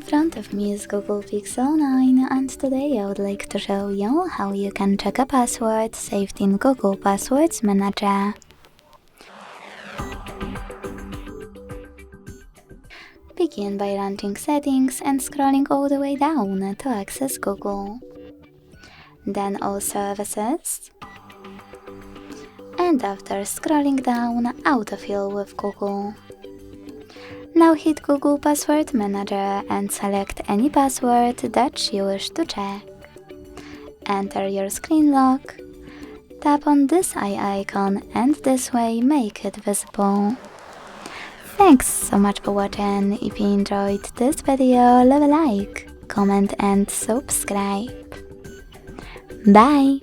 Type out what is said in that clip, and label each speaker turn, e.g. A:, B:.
A: front of me is Google Pixel 9 and today I would like to show you how you can check a password saved in Google Passwords Manager. Begin by launching Settings and scrolling all the way down to access Google. Then All Services. And after scrolling down, Autofill with Google. Now hit Google Password Manager and select any password that you wish to check. Enter your screen lock. Tap on this eye icon and this way make it visible. Thanks so much for watching. If you enjoyed this video, leave a like, comment and subscribe. Bye!